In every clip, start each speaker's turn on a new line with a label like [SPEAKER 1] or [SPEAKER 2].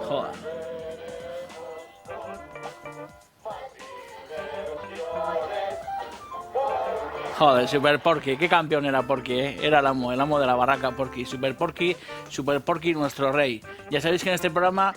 [SPEAKER 1] Joder. Joder, Super Porky, qué campeón era Porky, ¿eh? Era el amo de la barraca Porky. Super Porky, nuestro rey. Ya sabéis que en este programa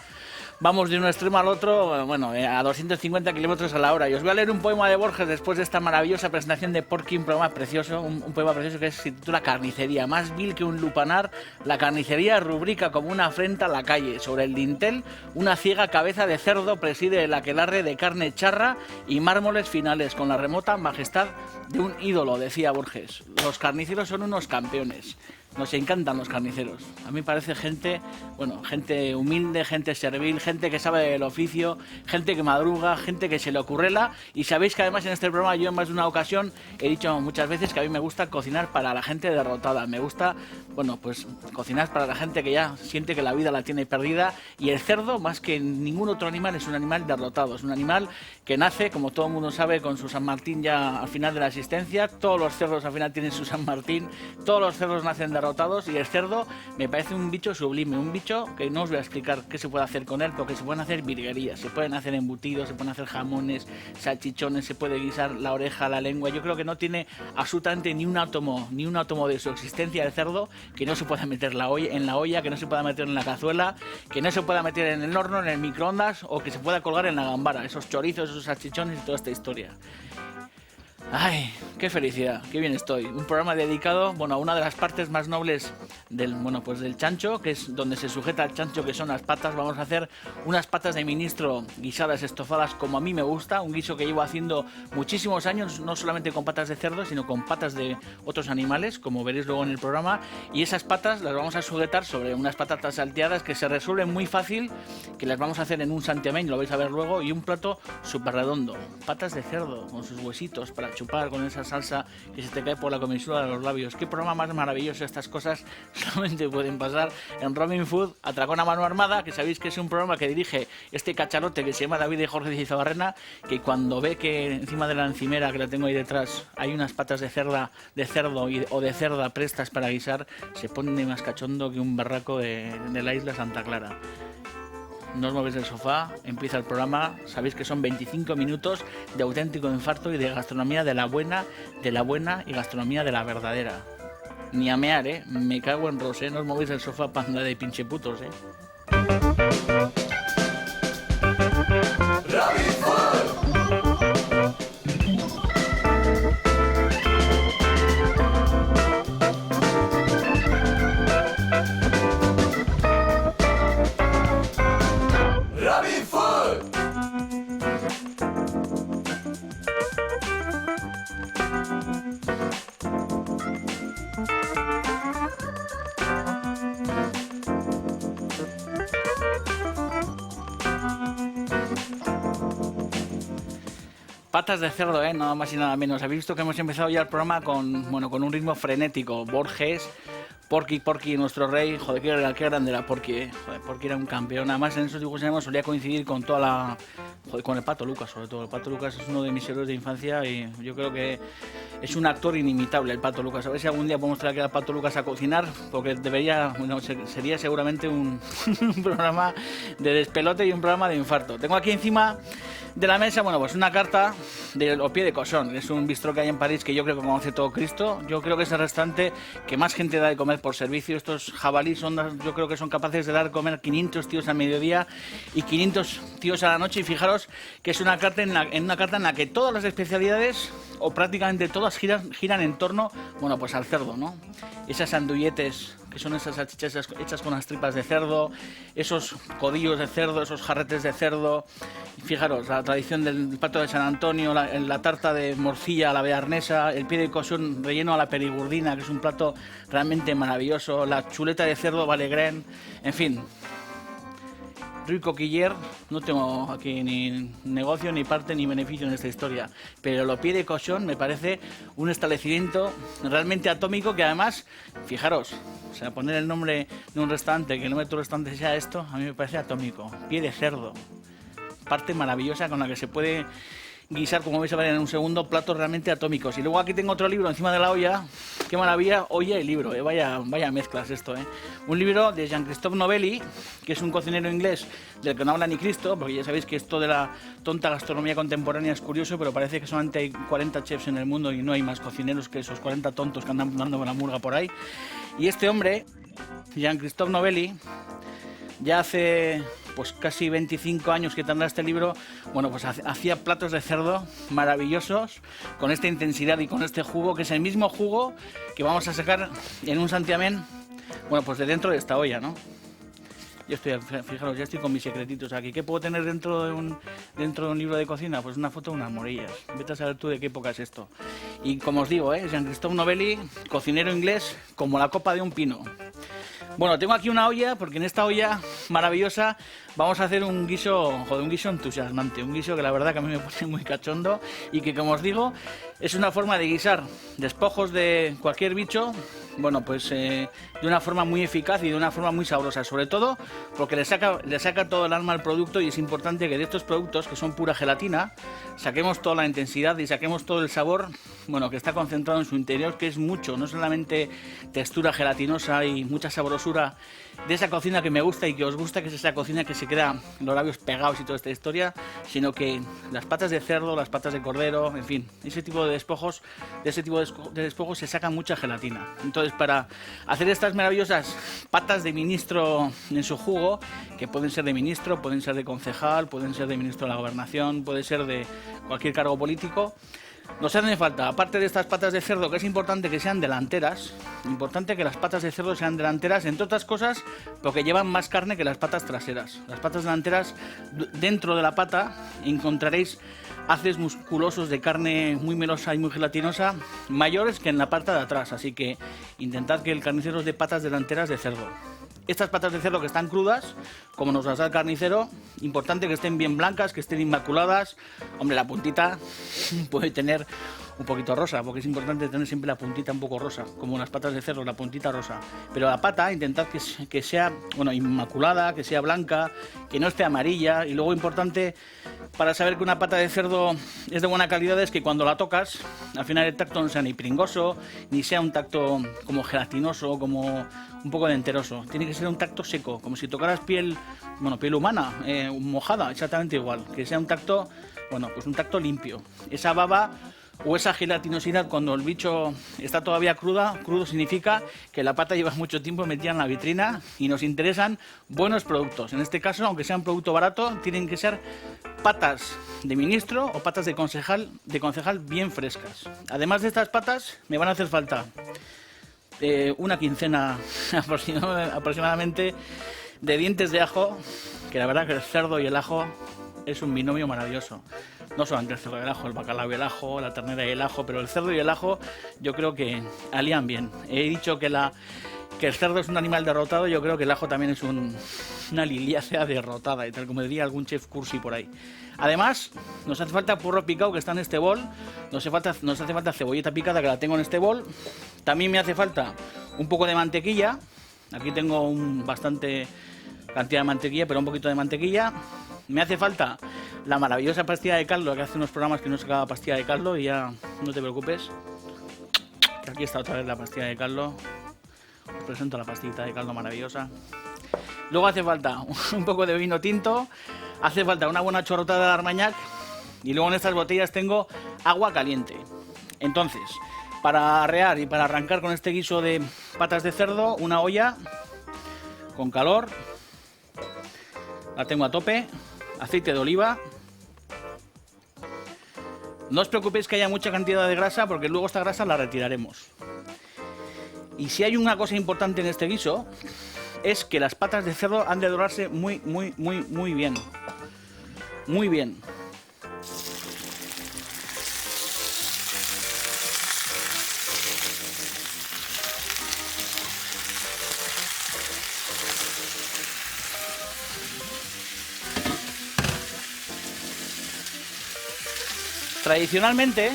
[SPEAKER 1] vamos de un extremo al otro, bueno, a 250 kilómetros a la hora. Y os voy a leer un poema de Borges después de esta maravillosa presentación de Porky, un poema precioso, un poema precioso que se titula Carnicería. Más vil que un lupanar, la carnicería rubrica como una afrenta a la calle. Sobre el dintel, una ciega cabeza de cerdo preside el aquelarre de carne charra y mármoles finales con la remota majestad de un ídolo, decía Borges. Los carniceros son unos campeones. Nos encantan los carniceros. A mí me parece gente, bueno, gente humilde, gente servil, gente que sabe del oficio, gente que madruga, gente que se le ocurrela. Y sabéis que además en este programa yo en más de una ocasión he dicho muchas veces que a mí me gusta cocinar para la gente derrotada. Me gusta, bueno, pues cocinar para la gente que ya siente que la vida la tiene perdida. Y el cerdo, más que ningún otro animal, es un animal derrotado. Es un animal que nace, como todo el mundo sabe, con su San Martín ya al final de la existencia. Todos los cerdos al final tienen su San Martín. Todos los cerdos nacen derrotados. Y el cerdo me parece un bicho sublime, un bicho que no os voy a explicar qué se puede hacer con él, porque se pueden hacer virguerías, se pueden hacer embutidos, se pueden hacer jamones, salchichones, se puede guisar la oreja, la lengua. Yo creo que no tiene absolutamente ni un átomo de su existencia el cerdo que no se pueda meter en la olla, que no se pueda meter en la cazuela, que no se pueda meter en el horno, en el microondas o que se pueda colgar en la gambara, esos chorizos, esos salchichones y toda esta historia. Ay, qué felicidad, qué bien estoy. Un programa dedicado, bueno, a una de las partes más nobles del chancho, que es donde se sujeta el chancho, que son las patas. Vamos a hacer unas patas de ministro guisadas, estofadas, como a mí me gusta, un guiso que llevo haciendo muchísimos años, no solamente con patas de cerdo, sino con patas de otros animales, como veréis luego en el programa. Y esas patas las vamos a sujetar sobre unas patatas salteadas que se resuelven muy fácil, que las vamos a hacer en un santiamén, lo vais a ver luego, y un plato súper redondo. Patas de cerdo, con sus huesitos para chupar con esa salsa que se te cae por la comisura de los labios. Qué programa más maravilloso. Estas cosas solamente pueden pasar en Robin Food, Atracón a mano armada, que sabéis que es un programa que dirige este cacharote que se llama David y Jorge de Izabarrena, que cuando ve que encima de la encimera que la tengo ahí detrás hay unas patas de cerdo o de cerda prestas para guisar, se pone más cachondo que un barraco de la isla Santa Clara. No os movéis del sofá, empieza el programa. Sabéis que son 25 minutos de auténtico infarto y de gastronomía de la buena y gastronomía de la verdadera. Ni a mear, me cago en Rosé, no os movéis del sofá, panda de pinche putos, Patas de cerdo, nada más y nada menos. Habéis visto que hemos empezado ya el programa con un ritmo frenético. Borges, Porky, nuestro rey. Joder, qué grande era Porky, Joder, Porky era un campeón. Además, en esos dibujos animados solía coincidir con toda la... Joder, con el Pato Lucas, sobre todo. El Pato Lucas es uno de mis héroes de infancia y yo creo que es un actor inimitable, el Pato Lucas. A ver si algún día podemos traer al Pato Lucas a cocinar, porque sería seguramente un programa de despelote y un programa de infarto. Tengo aquí encima de la mesa, pues una carta de Au Pied de Cochon. Es un bistró que hay en París que yo creo que conoce todo Cristo. Yo creo que es el restaurante que más gente da de comer por servicio. Estos jabalíes yo creo que son capaces de dar de comer 500 tíos al mediodía y 500 tíos a la noche. Y fijaros que es una carta en la que todas las especialidades, o prácticamente todas, giran en torno, pues al cerdo, ¿no? Esas andulletes, que son esas salchichas hechas con las tripas de cerdo, esos codillos de cerdo, esos jarretes de cerdo. Fijaros, la tradición del pato de San Antonio, la tarta de morcilla a la bearnesa, el pie de cochón relleno a la perigurdina, que es un plato realmente maravilloso, la chuleta de cerdo Vallegren, en fin. Rui Coquiller, no tengo aquí ni negocio, ni parte, ni beneficio en esta historia, pero el Au Pied de Cochon me parece un establecimiento realmente atómico que además, fijaros, poner el nombre de un restaurante, que el nombre de tu restaurante sea esto, a mí me parece atómico. Pie de cerdo, parte maravillosa con la que se puede guisar, como vais a ver en un segundo, platos realmente atómicos. Y luego aquí tengo otro libro encima de la olla. Qué maravilla, olla y libro, vaya mezclas esto, Un libro de Jean-Christophe Novelli, que es un cocinero inglés del que no habla ni Cristo, porque ya sabéis que esto de la tonta gastronomía contemporánea es curioso, pero parece que solamente hay 40 chefs en el mundo y no hay más cocineros que esos 40 tontos que andan dando la murga por ahí. Y este hombre, Jean-Christophe Novelli, ya hace pues casi 25 años que tendrá este libro, bueno, pues hacía platos de cerdo maravillosos, con esta intensidad y con este jugo, que es el mismo jugo que vamos a sacar en un santiamén, bueno, pues de dentro de esta olla, ¿no? Yo estoy, fijaros, ya estoy con mis secretitos aquí. ¿Qué puedo tener dentro de un libro de cocina? Pues una foto de unas morillas. Vete a saber tú de qué época es esto. Y como os digo, Jean-Christophe Novelli, cocinero inglés, como la copa de un pino. Bueno, tengo aquí una olla, porque en esta olla maravillosa vamos a hacer un guiso entusiasmante, un guiso que la verdad que a mí me pone muy cachondo y que, como os digo, es una forma de guisar despojos de cualquier bicho, bueno, pues de una forma muy eficaz y de una forma muy sabrosa, sobre todo porque le saca todo el alma al producto, y es importante que de estos productos, que son pura gelatina, saquemos toda la intensidad y saquemos todo el sabor, bueno, que está concentrado en su interior, que es mucho, no solamente textura gelatinosa y mucha sabrosura de esa cocina que me gusta y que os gusta, que es esa cocina que se queda los labios pegados y toda esta historia, sino que las patas de cerdo, las patas de cordero, en fin, ese tipo de despojos, se saca mucha gelatina. Entonces, para hacer estas maravillosas patas de ministro en su jugo, que pueden ser de ministro, pueden ser de concejal, pueden ser de ministro de la gobernación, puede ser de cualquier cargo político, nos hace falta, aparte de estas patas de cerdo, que es importante que sean delanteras, importante que las patas de cerdo sean delanteras, entre otras cosas, porque llevan más carne que las patas traseras. Las patas delanteras, dentro de la pata, encontraréis haces musculosos de carne muy melosa y muy gelatinosa, mayores que en la parte de atrás, así que intentad que el carnicero os dé patas delanteras de cerdo. Estas patas de cerdo que están crudas, como nos las da el carnicero, importante que estén bien blancas, que estén inmaculadas. Hombre, la puntita puede tener un poquito rosa, porque es importante tener siempre la puntita un poco rosa, como las patas de cerdo, la puntita rosa. Pero la pata, intentad que sea, bueno, inmaculada, que sea blanca, que no esté amarilla. Y luego, importante para saber que una pata de cerdo es de buena calidad, es que cuando la tocas, al final el tacto no sea ni pringoso, ni sea un tacto como gelatinoso, como un poco de enteroso. Tiene que ser un tacto seco, como si tocaras piel humana, mojada, exactamente igual. Que sea un tacto, bueno, pues un tacto limpio. Esa baba o esa gelatinosidad, cuando el bicho está todavía crudo significa que la pata lleva mucho tiempo metida en la vitrina y nos interesan buenos productos. En este caso, aunque sea un producto barato, tienen que ser patas de ministro o patas de concejal bien frescas. Además de estas patas, me van a hacer falta una quincena aproximadamente de dientes de ajo, que la verdad que el cerdo y el ajo es un binomio maravilloso. No solamente el cerdo y el ajo, el bacalao y el ajo, la ternera y el ajo, pero el cerdo y el ajo yo creo que alían bien. He dicho que el cerdo es un animal derrotado, yo creo que el ajo también es una liliácea derrotada, y tal como diría algún chef cursi por ahí. Además, nos hace falta porro picado, que está en este bol, nos hace falta cebolleta picada, que la tengo en este bol. También me hace falta un poco de mantequilla, aquí tengo bastante cantidad de mantequilla, pero un poquito de mantequilla. Me hace falta la maravillosa pastilla de caldo, que hace unos programas que no sacaba pastilla de caldo, y ya no te preocupes, que aquí está otra vez la pastilla de caldo. Os presento la pastillita de caldo maravillosa. Luego hace falta un poco de vino tinto, hace falta una buena chorrotada de Armagnac, y luego en estas botellas tengo agua caliente. Entonces, para arrear y para arrancar con este guiso de patas de cerdo, una olla con calor, la tengo a tope, aceite de oliva. No os preocupéis que haya mucha cantidad de grasa, porque luego esta grasa la retiraremos. Y si hay una cosa importante en este guiso, es que las patas de cerdo han de dorarse muy bien. Muy bien. Tradicionalmente,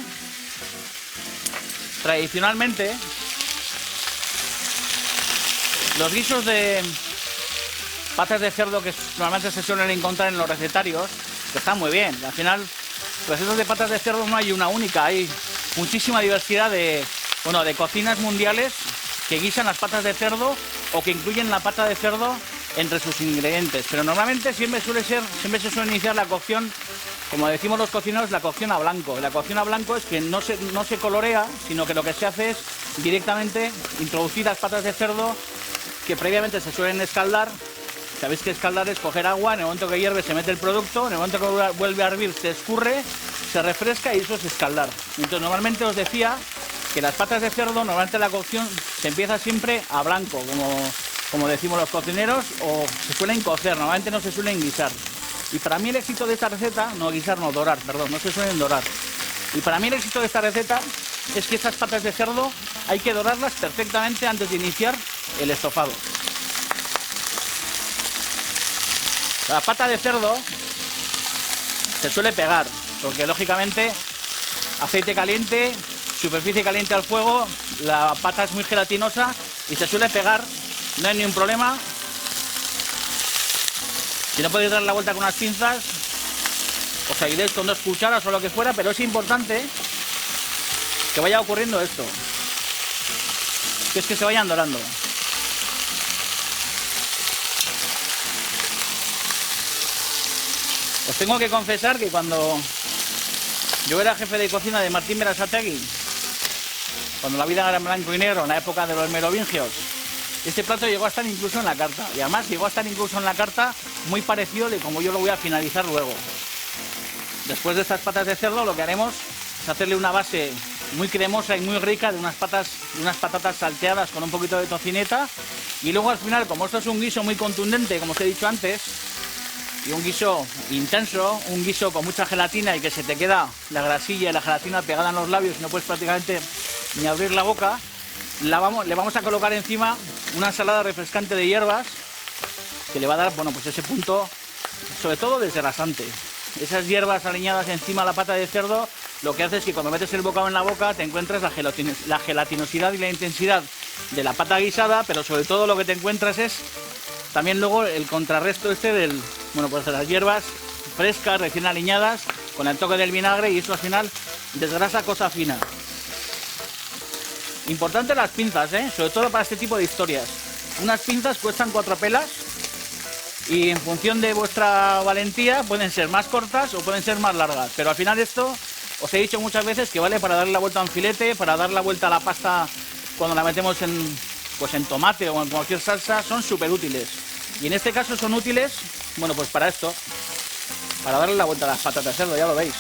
[SPEAKER 1] los guisos de patas de cerdo que normalmente se suelen encontrar en los recetarios, que están muy bien, al final Recetas de patas de cerdo no hay una única, hay muchísima diversidad de cocinas mundiales que guisan las patas de cerdo o que incluyen la pata de cerdo entre sus ingredientes. Pero normalmente siempre se suele iniciar la cocción, como decimos los cocineros, la cocción a blanco. La cocción a blanco es que no se colorea, sino que lo que se hace es directamente introducir las patas de cerdo que previamente se suelen escaldar. Sabéis que escaldar es coger agua, en el momento que hierve se mete el producto, en el momento que vuelve a hervir se escurre, se refresca y eso es escaldar. Entonces normalmente os decía que las patas de cerdo, normalmente la cocción se empieza siempre a blanco, como decimos los cocineros, o se suelen cocer, normalmente no se suelen guisar. Y para mí el éxito de esta receta, dorar, no se suelen dorar. Y para mí el éxito de esta receta es que estas patas de cerdo hay que dorarlas perfectamente antes de iniciar el estofado. La pata de cerdo se suele pegar, porque lógicamente aceite caliente, superficie caliente al fuego, la pata es muy gelatinosa y se suele pegar, no hay ningún problema. Si no podéis dar la vuelta con unas pinzas, os seguiréis con 2 cucharas o lo que fuera, pero es importante que vaya ocurriendo esto, que es que se vayan dorando. Os tengo que confesar que cuando yo era jefe de cocina de Martín Berasategui, cuando la vida era en blanco y negro, en la época de los merovingios, este plato llegó a estar incluso en la carta. Y además llegó a estar incluso en la carta muy parecido de como yo lo voy a finalizar luego. Después de estas patas de cerdo lo que haremos es hacerle una base muy cremosa y muy rica de unas patatas salteadas con un poquito de tocineta. Y luego al final, como esto es un guiso muy contundente, como os he dicho antes, y un guiso intenso, un guiso con mucha gelatina y que se te queda la grasilla y la gelatina pegada en los labios y no puedes prácticamente ni abrir la boca, le vamos a colocar encima una ensalada refrescante de hierbas que le va a dar, bueno, pues ese punto, sobre todo desgrasante. Esas hierbas aliñadas encima de la pata de cerdo, lo que hace es que cuando metes el bocado en la boca te encuentras la gelatinosidad y la intensidad de la pata guisada, pero sobre todo lo que te encuentras es también luego el contrarresto pues de las hierbas frescas, recién aliñadas, con el toque del vinagre, y eso al final desgrasa cosa fina. Importante las pinzas, sobre todo para este tipo de historias. Unas pinzas cuestan 4 pelas y en función de vuestra valentía pueden ser más cortas o pueden ser más largas, pero al final esto os he dicho muchas veces que vale para darle la vuelta a un filete, para dar la vuelta a la pasta cuando la metemos en tomate o en cualquier salsa, son súper útiles. Y en este caso son útiles, bueno, pues para esto, para darle la vuelta a las patatas de cerdo, ya lo veis.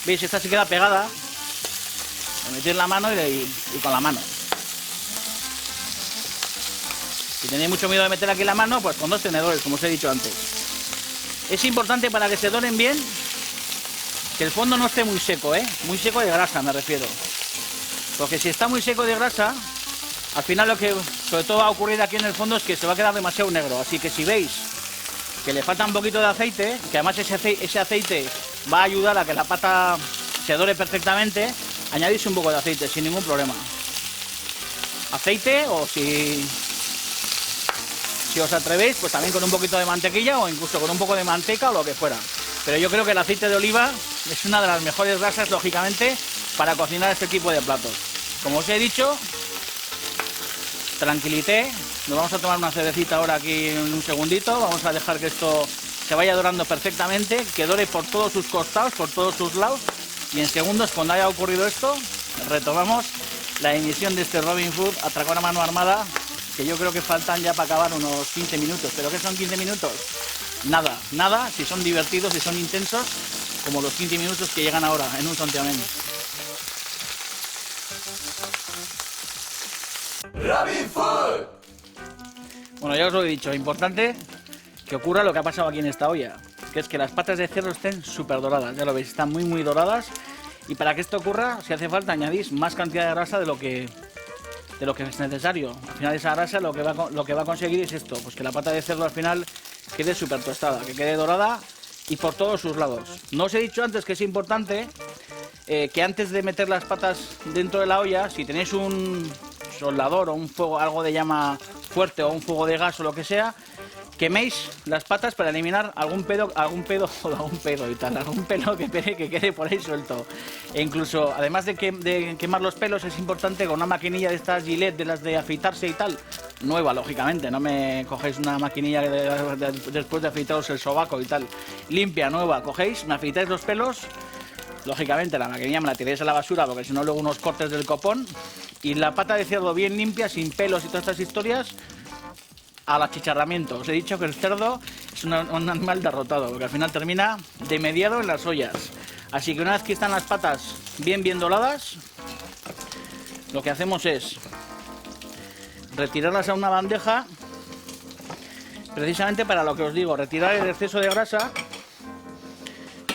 [SPEAKER 1] ¿Veis? Esta se queda pegada, metéis la mano y con la mano. Si tenéis mucho miedo de meter aquí la mano, pues con 2 tenedores, como os he dicho antes. Es importante para que se doren bien que el fondo no esté muy seco, muy seco de grasa me refiero. Porque si está muy seco de grasa, al final lo que sobre todo va a ocurrir aquí en el fondo es que se va a quedar demasiado negro. Así que si veis que le falta un poquito de aceite, que además ese aceite va a ayudar a que la pata se dore perfectamente, añadís un poco de aceite sin ningún problema. Aceite, o si os atrevéis, pues también con un poquito de mantequilla o incluso con un poco de manteca o lo que fuera. Pero yo creo que el aceite de oliva es una de las mejores grasas, lógicamente, para cocinar este tipo de platos. Como os he dicho, tranquilité, nos vamos a tomar una cervecita ahora aquí en un segundito, vamos a dejar que esto se vaya dorando perfectamente, que dore por todos sus costados, por todos sus lados, y en segundos, cuando haya ocurrido esto, retomamos la emisión de este Robin Hood Atracón a mano armada, que yo creo que faltan ya para acabar unos 15 minutos. ¿Pero qué son 15 minutos? Nada, nada, si son divertidos, si son intensos, como los 15 minutos que llegan ahora en un santiamén.
[SPEAKER 2] Robin Hood.
[SPEAKER 1] Bueno, ya os lo he dicho, es importante que ocurra lo que ha pasado aquí en esta olla, que es que las patas de cerdo estén súper doradas, ya lo veis, están muy doradas, y para que esto ocurra, si hace falta, añadís más cantidad de grasa de lo que es necesario. Al final esa grasa lo que va a conseguir es esto, pues que la pata de cerdo al final quede súper tostada, que quede dorada y por todos sus lados. No os he dicho antes que es importante que antes de meter las patas dentro de la olla, si tenéis un soldador o un fuego, algo de llama fuerte o un fuego de gas o lo que sea, queméis las patas para eliminar algún pelo y tal, algún pelo que quede por ahí suelto. E incluso, además de quemar los pelos, es importante con una maquinilla de estas Gillette, de las de afeitarse y tal, nueva, lógicamente, no me cogéis una maquinilla después de afeitaros el sobaco y tal, limpia, nueva, cogéis, me afeitáis los pelos, lógicamente la maquinilla me la tiréis a la basura porque si no luego unos cortes del copón, y la pata de cerdo bien limpia, sin pelos y todas estas historias, al achicharramiento. Os he dicho que el cerdo es un animal derrotado, porque al final termina de mediado en las ollas. Así que una vez que están las patas bien doladas, lo que hacemos es retirarlas a una bandeja, precisamente para lo que os digo, retirar el exceso de grasa,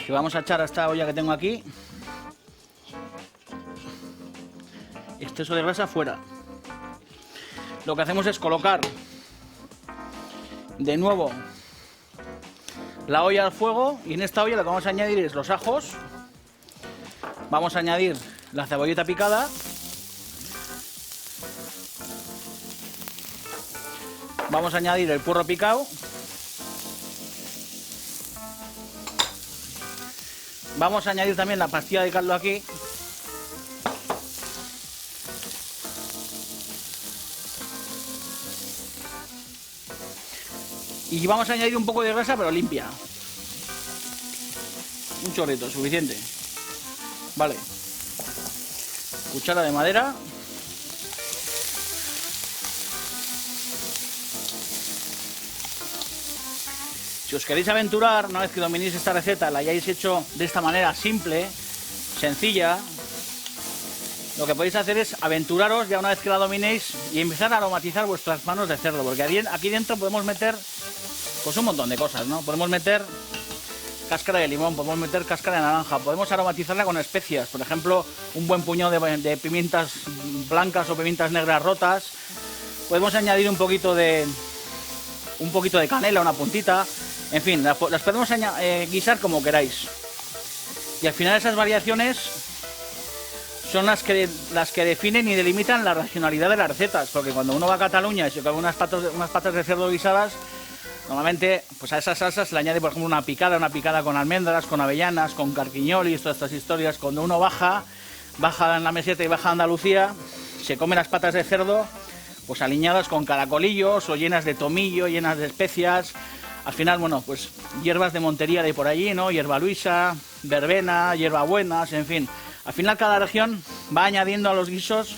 [SPEAKER 1] que vamos a echar a esta olla que tengo aquí. Exceso de grasa fuera. Lo que hacemos es colocar de nuevo la olla al fuego, y en esta olla lo que vamos a añadir es los ajos, vamos a añadir la cebolleta picada, vamos a añadir el puerro picado, vamos a añadir también la pastilla de caldo aquí, y vamos a añadir un poco de grasa, pero limpia. Un chorrito, suficiente. Vale. Cuchara de madera. Si os queréis aventurar, una vez que dominéis esta receta, la hayáis hecho de esta manera simple, sencilla, lo que podéis hacer es aventuraros ya una vez que la dominéis y empezar a aromatizar vuestras manos de cerdo, porque aquí dentro podemos meter pues un montón de cosas, ¿no? Podemos meter cáscara de limón, podemos meter cáscara de naranja, podemos aromatizarla con especias, por ejemplo, un buen puñado de pimientas blancas o pimientas negras rotas, podemos añadir un poquito de canela, una puntita, en fin, las podemos guisar como queráis. Y al final esas variaciones son las que definen y delimitan la regionalidad de las recetas, porque cuando uno va a Cataluña y se come unas patas de cerdo guisadas, normalmente pues a esas salsas se le añade, por ejemplo, una picada con almendras, con avellanas, con carquiñolis, todas estas historias. Cuando uno baja en la meseta y baja a Andalucía, se come las patas de cerdo pues aliñadas con caracolillos o llenas de tomillo, llenas de especias. Al final, bueno, pues hierbas de montería de por allí, ¿no? Hierba luisa, verbena, hierbabuenas, en fin. Al final cada región va añadiendo a los guisos,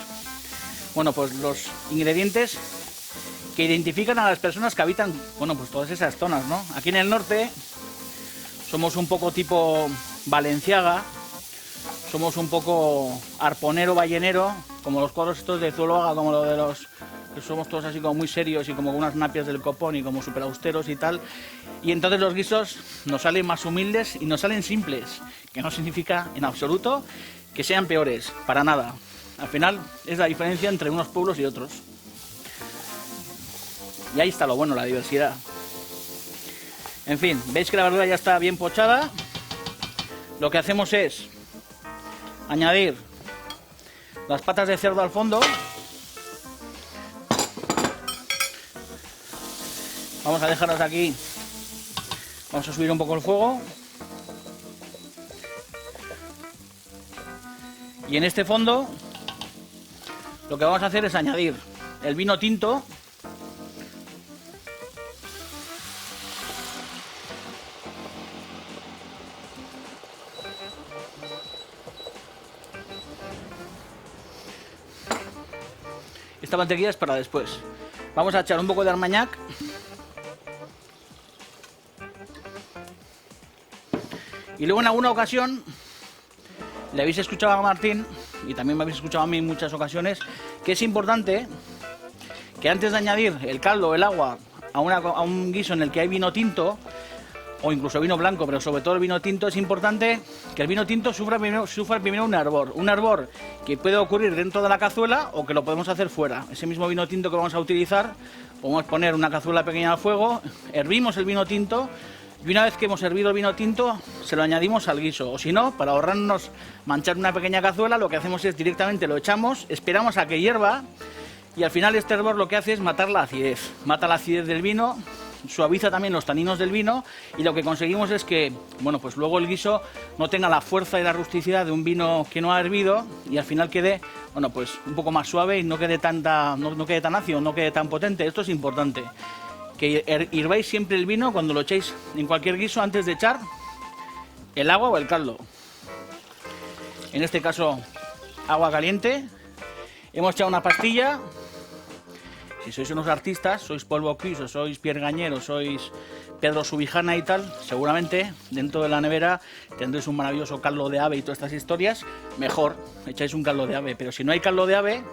[SPEAKER 1] bueno, pues los ingredientes que identifican a las personas que habitan, bueno, pues todas esas zonas, ¿no? Aquí en el norte somos un poco tipo Valenciaga, somos un poco arponero, ballenero, como los cuadros estos de Zuloaga, como lo de los que somos todos así como muy serios y como unas napias del copón y como súper austeros y tal. Y entonces los guisos nos salen más humildes y nos salen simples, que no significa en absoluto que sean peores, para nada. Al final es la diferencia entre unos pueblos y otros. Y ahí está lo bueno, la diversidad. En fin, veis que la verdura ya está bien pochada. Lo que hacemos es añadir las patas de cerdo al fondo. Vamos a dejarlas aquí. Vamos a subir un poco el fuego. Y en este fondo lo que vamos a hacer es añadir el vino tinto. Esta mantequilla es para después. Vamos a echar un poco de armagnac. Y luego en alguna ocasión le habéis escuchado a Martín, y también me habéis escuchado a mí en muchas ocasiones, que es importante que antes de añadir el caldo o el agua a un guiso en el que hay vino tinto, o incluso vino blanco, pero sobre todo el vino tinto, es importante que el vino tinto sufra primero un hervor que puede ocurrir dentro de la cazuela o que lo podemos hacer fuera. Ese mismo vino tinto que vamos a utilizar, podemos poner una cazuela pequeña al fuego, hervimos el vino tinto y una vez que hemos hervido el vino tinto se lo añadimos al guiso. O si no, para ahorrarnos manchar una pequeña cazuela, lo que hacemos es directamente lo echamos, esperamos a que hierva y al final este hervor lo que hace es matar la acidez. Mata la acidez del vino suaviza también los taninos del vino y lo que conseguimos es que, bueno, pues luego el guiso no tenga la fuerza y la rusticidad de un vino que no ha hervido y al final quede, bueno, pues un poco más suave y no quede no quede tan ácido, no quede tan potente. Esto es importante, que hirváis siempre el vino cuando lo echéis en cualquier guiso antes de echar el agua o el caldo. En este caso, agua caliente. Hemos echado una pastilla. Si sois unos artistas, sois Polvo Quiz o sois Pierre Gañer o sois Pedro Subijana y tal, seguramente dentro de la nevera tendréis un maravilloso caldo de ave y todas estas historias. Mejor, echáis un caldo de ave, pero si no hay caldo de ave,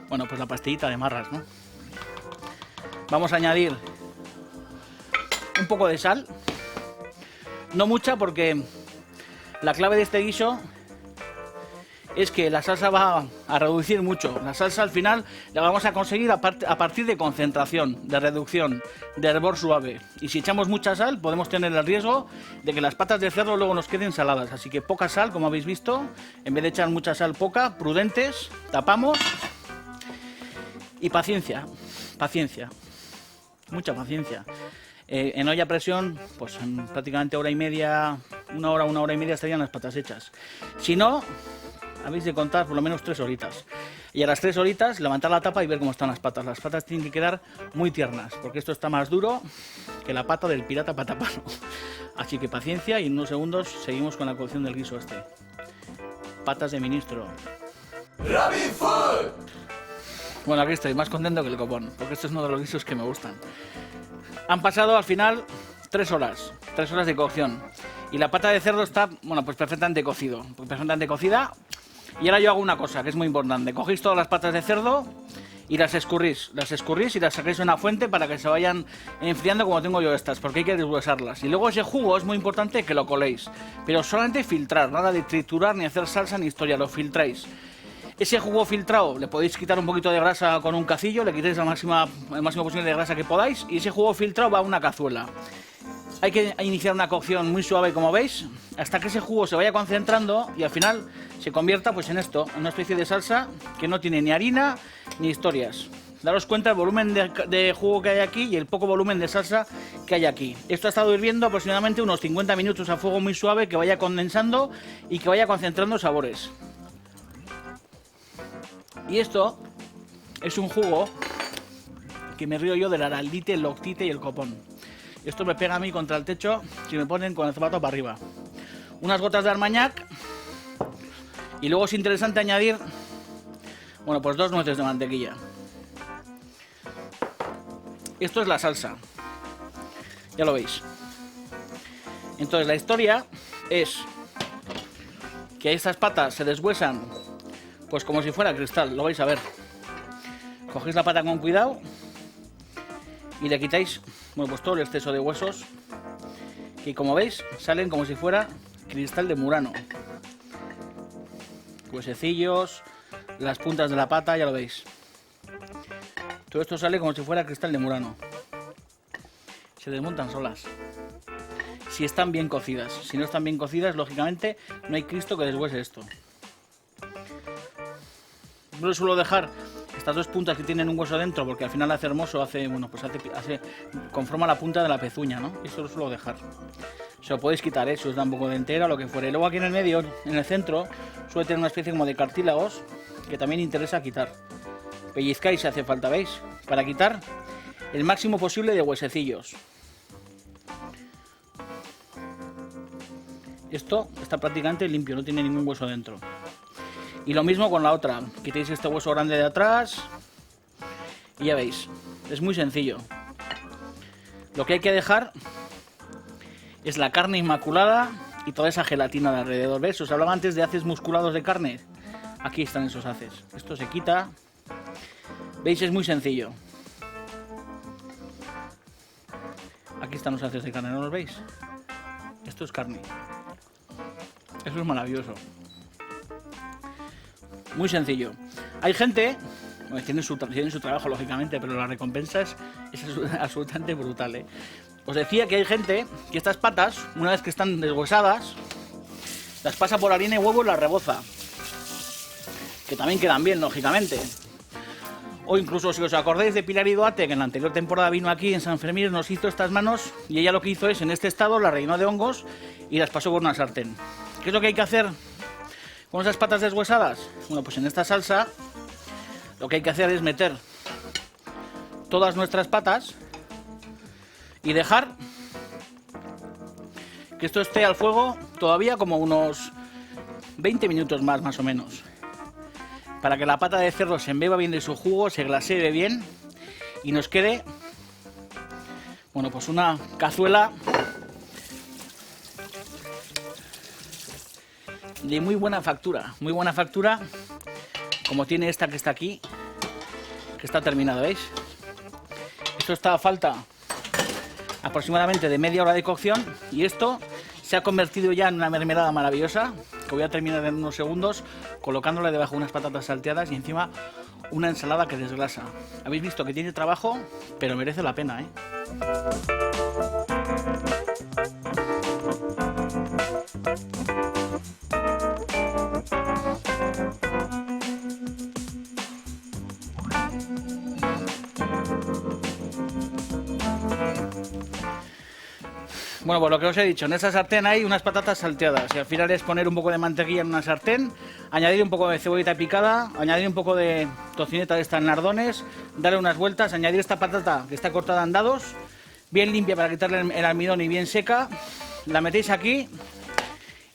[SPEAKER 1] bueno, pues la pastillita de marras, ¿no? Vamos a añadir un poco de sal, no mucha porque la clave de este guiso es que la salsa va a reducir mucho. La salsa al final la vamos a conseguir a partir de concentración, de reducción, de hervor suave. Y si echamos mucha sal podemos tener el riesgo de que las patas de cerdo luego nos queden saladas. Así que poca sal, como habéis visto, en vez de echar mucha sal, poca, prudentes, tapamos y paciencia, paciencia, mucha paciencia. En olla a presión, pues en prácticamente hora y media, una hora y media estarían las patas hechas. Si no, habéis de contar por lo menos 3 horitas. Y a las 3 horitas levantar la tapa y ver cómo están las patas. Las patas tienen que quedar muy tiernas, porque esto está más duro que la pata del pirata patapano. Así que paciencia y en unos segundos seguimos con la cocción del guiso este. Patas de ministro.
[SPEAKER 2] Rabbit Food.
[SPEAKER 1] Bueno, aquí estoy más contento que el copón, porque este es uno de los guisos que me gustan. Han pasado al final 3 horas de cocción. Y la pata de cerdo está, bueno, pues perfectamente cocida. Y ahora yo hago una cosa que es muy importante. Cogéis todas las patas de cerdo y las escurrís y las sacáis a una fuente para que se vayan enfriando como tengo yo estas, porque hay que deshuesarlas. Y luego ese jugo es muy importante que lo coléis, pero solamente filtrar, nada de triturar, ni hacer salsa, ni historia, lo filtráis. Ese jugo filtrado le podéis quitar un poquito de grasa con un cacillo, le quitáis el máximo posible de grasa que podáis y ese jugo filtrado va a una cazuela. Hay que iniciar una cocción muy suave, como veis, hasta que ese jugo se vaya concentrando y al final se convierta pues en esto, en una especie de salsa que no tiene ni harina ni historias. Daros cuenta el volumen de jugo que hay aquí y el poco volumen de salsa que hay aquí. Esto ha estado hirviendo aproximadamente unos 50 minutos a fuego muy suave, que vaya condensando y que vaya concentrando sabores. Y esto es un jugo que me río yo del araldite, el loctite y el copón. Esto me pega a mí contra el techo si me ponen con el zapato para arriba. Unas gotas de armagnac y luego es interesante añadir, bueno, pues 2 nueces de mantequilla. Esto es la salsa, ya lo veis. Entonces la historia es que estas patas se deshuesan pues como si fuera cristal, lo vais a ver. Cogéis la pata con cuidado y le quitáis, bueno, pues todo el exceso de huesos, que como veis salen como si fuera cristal de Murano. Huesecillos, las puntas de la pata, ya lo veis. Todo esto sale como si fuera cristal de Murano. Se desmontan solas. Si están bien cocidas. Si no están bien cocidas, lógicamente no hay Cristo que deshuese esto. No lo suelo dejar estas 2 puntas que tienen un hueso dentro, porque al final hace hermoso, conforma la punta de la pezuña, ¿no? Y esto lo suelo dejar. Se lo podéis quitar, si os da un poco de entera, lo que fuere. Luego aquí en el medio, en el centro, suele tener una especie como de cartílagos que también interesa quitar. Pellizcáis si hace falta, ¿veis? Para quitar el máximo posible de huesecillos. Esto está prácticamente limpio, no tiene ningún hueso dentro. Y lo mismo con la otra, quitéis este hueso grande de atrás y ya veis, es muy sencillo. Lo que hay que dejar es la carne inmaculada y toda esa gelatina de alrededor. ¿Ves? Os hablaba antes de haces musculados de carne. Aquí están esos haces. Esto se quita. ¿Veis? Es muy sencillo. Aquí están los haces de carne, ¿no los veis? Esto es carne. Eso es maravilloso. Muy sencillo. Hay gente, bueno, tienen su trabajo lógicamente, pero la recompensa es absolutamente brutal, ¿eh? Os decía que hay gente que estas patas, una vez que están deshuesadas, las pasa por harina y huevo y las reboza. Que también quedan bien, lógicamente. O incluso si os acordáis de Pilar Iduate, que en la anterior temporada vino aquí en San Fermín, nos hizo estas manos y ella lo que hizo es, en este estado, las rellenó de hongos y las pasó por una sartén. ¿Qué es lo que hay que hacer con esas patas deshuesadas? Bueno, pues en esta salsa lo que hay que hacer es meter todas nuestras patas y dejar que esto esté al fuego todavía como unos 20 minutos más o menos, para que la pata de cerdo se embeba bien de su jugo, se glasee bien y nos quede, bueno, pues una cazuela de muy buena factura, como tiene esta que está aquí, que está terminada, ¿veis? Esto está a falta aproximadamente de media hora de cocción y esto se ha convertido ya en una mermelada maravillosa que voy a terminar en unos segundos colocándole debajo unas patatas salteadas y encima una ensalada que desgrasa. Habéis visto que tiene trabajo, pero merece la pena, ¿eh? Bueno, pues lo que os he dicho, en esa sartén hay unas patatas salteadas y al final es poner un poco de mantequilla en una sartén, añadir un poco de cebollita picada, añadir un poco de tocineta de estas nardones, darle unas vueltas, añadir esta patata que está cortada en dados, bien limpia para quitarle el almidón y bien seca, la metéis aquí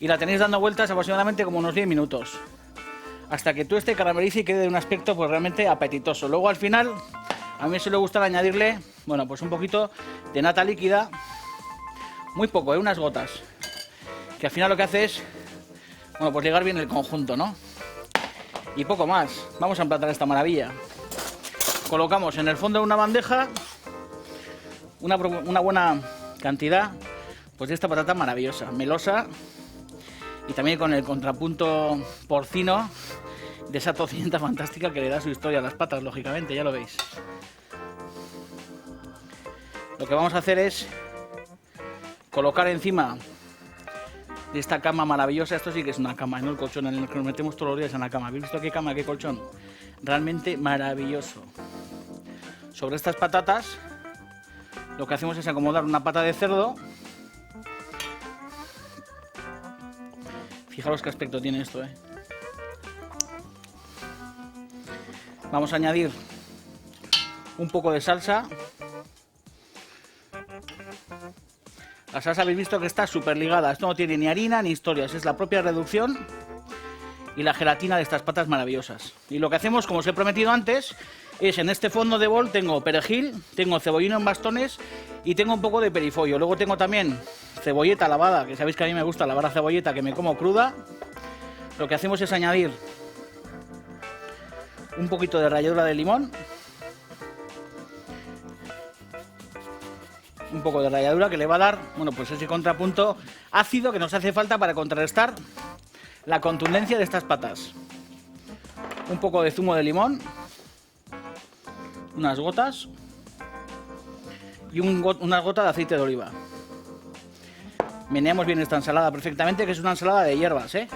[SPEAKER 1] y la tenéis dando vueltas aproximadamente como unos 10 minutos, hasta que todo este caramelice y quede de un aspecto pues realmente apetitoso. Luego al final, a mí me suele gustar añadirle, bueno, pues un poquito de nata líquida. Muy poco, unas gotas, que al final lo que hace es, bueno, pues ligar bien el conjunto, ¿no? Y poco más. Vamos a emplatar esta maravilla. Colocamos en el fondo de una bandeja una buena cantidad pues de esta patata maravillosa, melosa, y también con el contrapunto porcino de esa tocineta fantástica que le da su historia a las patas, lógicamente, ya lo veis. Lo que vamos a hacer es colocar encima de esta cama maravillosa. Esto sí que es una cama, no el colchón en el que nos metemos todos los días en la cama. ¿Habéis visto qué cama, qué colchón? Realmente maravilloso. Sobre estas patatas lo que hacemos es acomodar una pata de cerdo. Fijaros qué aspecto tiene esto, ¿eh? Vamos a añadir un poco de salsa. La salsa habéis visto que está súper ligada, esto no tiene ni harina ni historias, es la propia reducción y la gelatina de estas patas maravillosas. Y lo que hacemos, como os he prometido antes, es en este fondo de bol tengo perejil, tengo cebollino en bastones y tengo un poco de perifollo. Luego tengo también cebolleta lavada, que sabéis que a mí me gusta lavar la cebolleta, que me como cruda. Lo que hacemos es añadir un poquito de ralladura de limón. Un poco de ralladura que le va a dar, bueno, pues ese contrapunto ácido que nos hace falta para contrarrestar la contundencia de estas patas. Un poco de zumo de limón, unas gotas y unas gotas de aceite de oliva. Meneamos bien esta ensalada perfectamente, que es una ensalada de hierbas, ¿eh?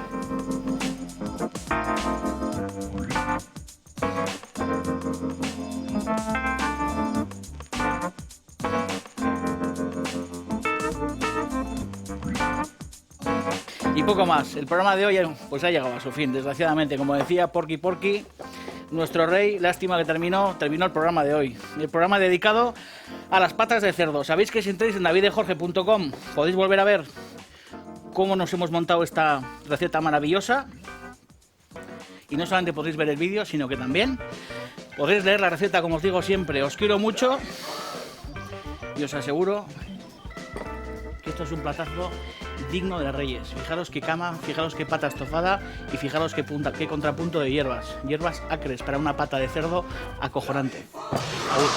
[SPEAKER 1] Y poco más. El programa de hoy pues ha llegado a su fin, desgraciadamente. Como decía Porky, nuestro rey, lástima que terminó el programa de hoy. El programa dedicado a las patas de cerdo. Sabéis que si entráis en davidejorge.com podéis volver a ver cómo nos hemos montado esta receta maravillosa. Y no solamente podréis ver el vídeo, sino que también podréis leer la receta, como os digo siempre. Os quiero mucho y os aseguro que esto es un platazo digno de reyes. Fijaros qué cama, fijaros qué pata estofada y fijaros qué contrapunto de hierbas acres para una pata de cerdo acojonante. Aún.